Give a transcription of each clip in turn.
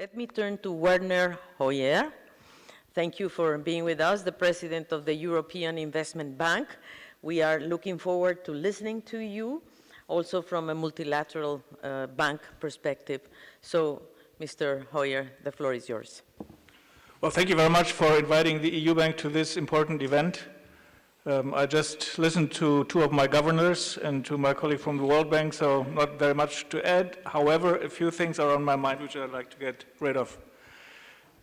Let me turn to Werner Hoyer. Thank you for being with us, the President of the European Investment Bank. We are looking forward to listening to you, also from a multilateral bank perspective. So, Mr. Hoyer, the floor is yours. Well, thank you very much for inviting the EU Bank to this important event. I just listened to two of my governors and to my colleague from the World Bank, so not very much to add. However, a few things are on my mind which I'd like to get rid of.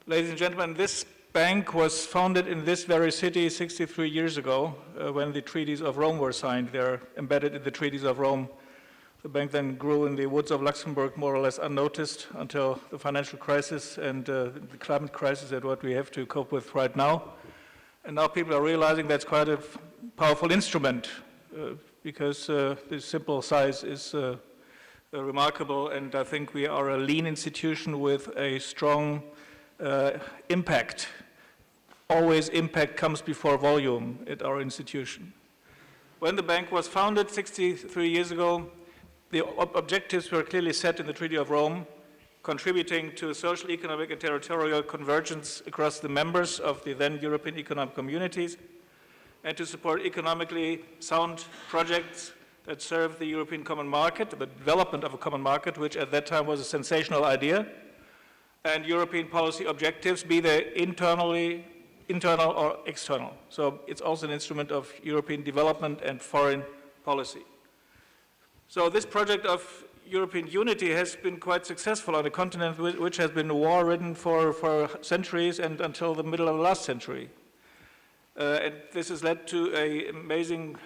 Ladies and gentlemen, this bank was founded in this very city 63 years ago when the treaties of Rome were signed. They're embedded in the treaties of Rome. The bank then grew in the woods of Luxembourg more or less unnoticed until the financial crisis and the climate crisis that what we have to cope with right now. And now people are realizing that's quite a powerful instrument because the simple size is remarkable, and I think we are a lean institution with a strong impact. Always impact comes before volume at our institution. When the bank was founded 63 years ago, the objectives were clearly set in the Treaty of Rome, contributing to social, economic, and territorial convergence across the members of the then European economic communities, and to support economically sound projects that serve the European common market, the development of a common market, which at that time was a sensational idea, and European policy objectives, be they internal or external. So it's also an instrument of European development and foreign policy. So this project of European unity has been quite successful on a continent which has been war-ridden for centuries and until the middle of the last century. And this has led to an amazing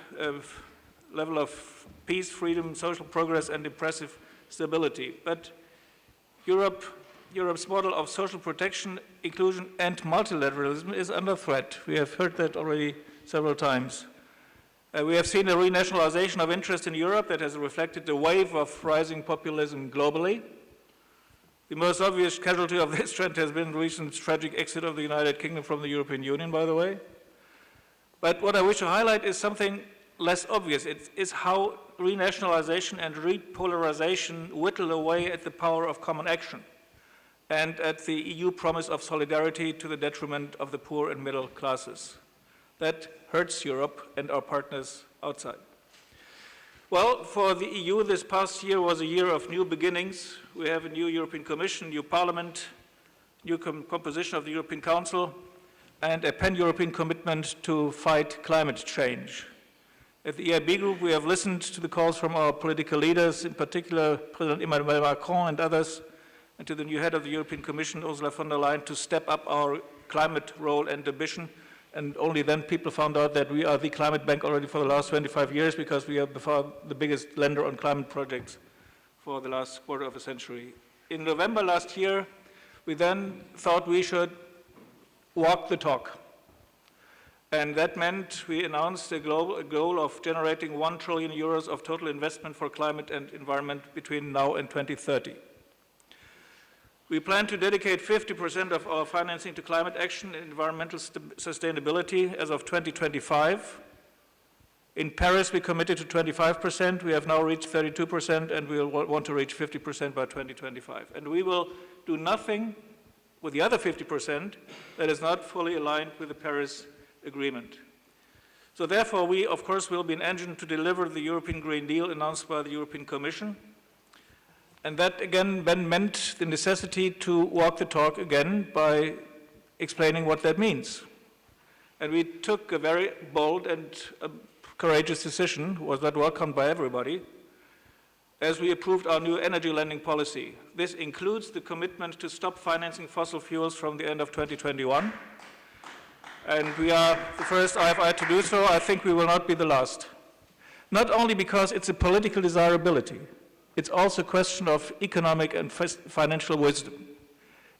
level of peace, freedom, social progress, and impressive stability. But Europe's model of social protection, inclusion, and multilateralism is under threat. We have heard that already several times. We have seen a renationalization of interest in Europe that has reflected the wave of rising populism globally. The most obvious casualty of this trend has been the recent tragic exit of the United Kingdom from the European Union, by the way. But what I wish to highlight is something less obvious. It is how renationalization and repolarization whittle away at the power of common action and at the EU promise of solidarity to the detriment of the poor and middle classes. That hurts Europe and our partners outside. Well, for the EU, this past year was a year of new beginnings. We have a new European Commission, new Parliament, new composition of the European Council, and a pan-European commitment to fight climate change. At the EIB Group, we have listened to the calls from our political leaders, in particular President Emmanuel Macron and others, and to the new head of the European Commission, Ursula von der Leyen, to step up our climate role and ambition. And only then people found out that we are the climate bank already for the last 25 years because we are by far the biggest lender on climate projects for the last quarter of a century. In November last year, we then thought we should walk the talk. And that meant we announced a goal of generating 1 trillion euros of total investment for climate and environment between now and 2030. We plan to dedicate 50% of our financing to climate action and environmental sustainability as of 2025. In Paris, we committed to 25%. We have now reached 32%, and we will want to reach 50% by 2025. And we will do nothing with the other 50% that is not fully aligned with the Paris Agreement. So therefore, we, of course, will be an engine to deliver the European Green Deal announced by the European Commission. And that, again, then meant the necessity to walk the talk again by explaining what that means. And we took a very bold and courageous decision, was not welcomed by everybody, as we approved our new energy lending policy. This includes the commitment to stop financing fossil fuels from the end of 2021. And we are the first IFI to do so. I think we will not be the last. Not only because it's a political desirability, it's also a question of economic and financial wisdom.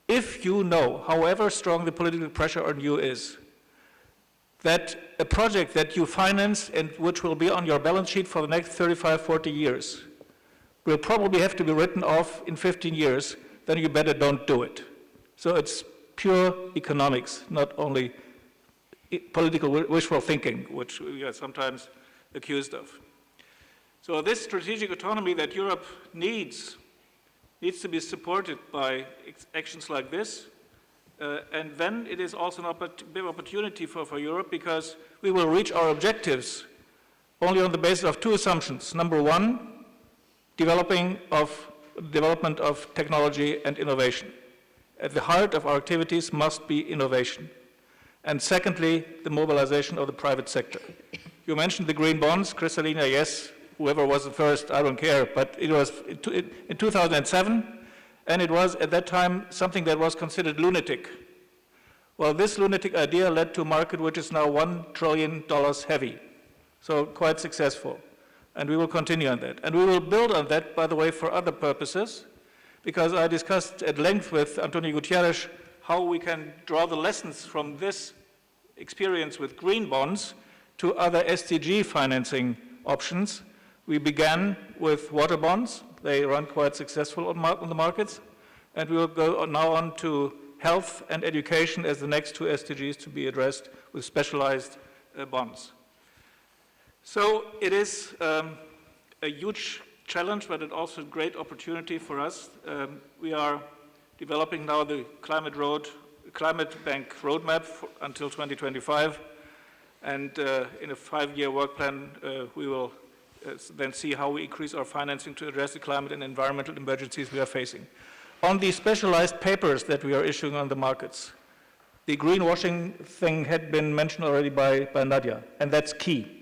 If you know, however strong the political pressure on you is, that a project that you finance and which will be on your balance sheet for the next 35, 40 years will probably have to be written off in 15 years, then you better don't do it. So it's pure economics, not only political wishful thinking, which we are sometimes accused of. So this strategic autonomy that Europe needs needs to be supported by actions like this. And then it is also a big opportunity for Europe, because we will reach our objectives only on the basis of two assumptions. Number one, development of technology and innovation. At the heart of our activities must be innovation. And secondly, the mobilization of the private sector. You mentioned the green bonds. Kristalina, yes, whoever was the first, I don't care, but it was in 2007, and it was at that time something that was considered lunatic. Well, this lunatic idea led to a market which is now $1 trillion heavy, so quite successful. And we will continue on that. And we will build on that, by the way, for other purposes, because I discussed at length with Antonio Gutierrez how we can draw the lessons from this experience with green bonds to other SDG financing options. We began with water bonds. They run quite successful on the markets. And we will go now on to health and education as the next two SDGs to be addressed with specialized bonds. So it is a huge challenge, but it's also a great opportunity for us. We are developing now the climate bank roadmap until 2025. And in a 5-year work plan, we will then see how we increase our financing to address the climate and environmental emergencies we are facing. On the specialized papers that we are issuing on the markets, the greenwashing thing had been mentioned already by Nadia, and that's key.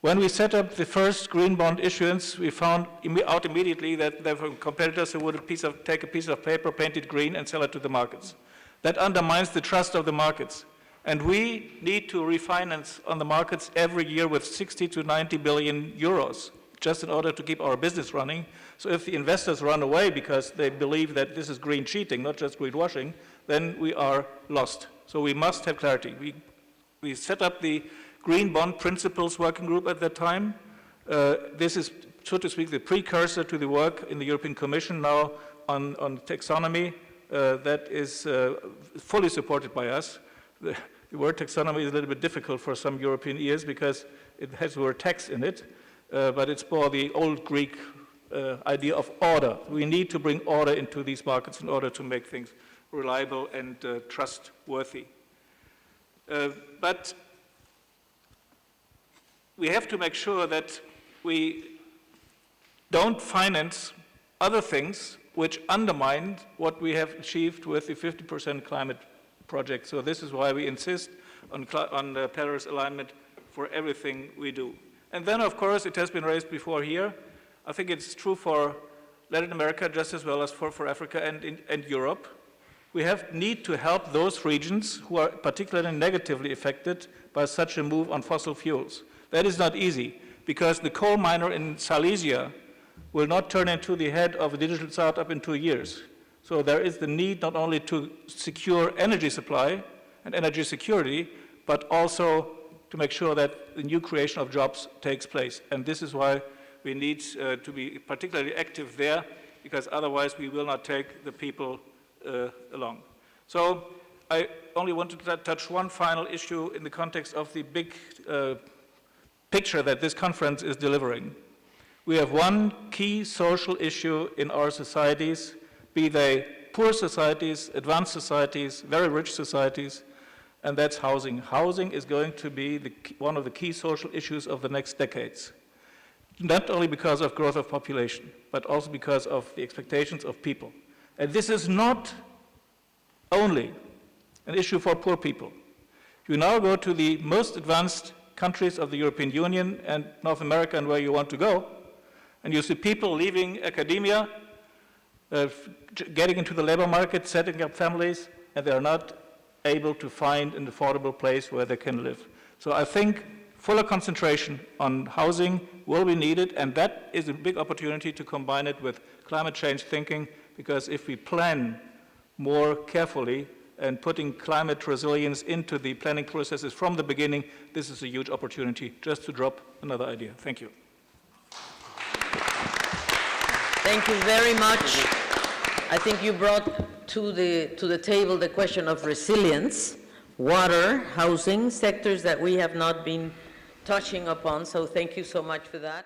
When we set up the first green bond issuance, we found out immediately that there were competitors who would take a piece of paper, paint it green, and sell it to the markets. That undermines the trust of the markets. And we need to refinance on the markets every year with 60 to 90 billion euros, just in order to keep our business running. So if the investors run away because they believe that this is green cheating, not just greenwashing, then we are lost. So we must have clarity. We set up the Green Bond Principles Working Group at that time. This is, so to speak, the precursor to the work in the European Commission now on taxonomy that is fully supported by us. The word taxonomy is a little bit difficult for some European ears because it has the word tax in it, but it's more the old Greek idea of order. We need to bring order into these markets in order to make things reliable and trustworthy. But we have to make sure that we don't finance other things which undermine what we have achieved with the 50% climate project. So this is why we insist on Paris alignment for everything we do. And then, of course, it has been raised before here. I think it's true for Latin America just as well as for Africa and Europe. We need to help those regions who are particularly negatively affected by such a move on fossil fuels. That is not easy, because the coal miner in Silesia will not turn into the head of a digital startup in 2 years. So there is the need not only to secure energy supply and energy security, but also to make sure that the new creation of jobs takes place. And this is why we need to be particularly active there, because otherwise we will not take the people along. So I only want to touch one final issue in the context of the big picture that this conference is delivering. We have one key social issue in our societies, be they poor societies, advanced societies, very rich societies, and that's housing. Housing is going to be one of the key social issues of the next decades, not only because of growth of population, but also because of the expectations of people. And this is not only an issue for poor people. You now go to the most advanced countries of the European Union and North America and where you want to go, and you see people leaving academia, getting into the labor market, setting up families, and they're not able to find an affordable place where they can live. So I think fuller concentration on housing will be needed, and that is a big opportunity to combine it with climate change thinking, because if we plan more carefully and putting climate resilience into the planning processes from the beginning, this is a huge opportunity. Just to drop another idea. Thank you. Thank you very much. I think you brought to the table the question of resilience, water, housing, sectors that we have not been touching upon, so thank you so much for that.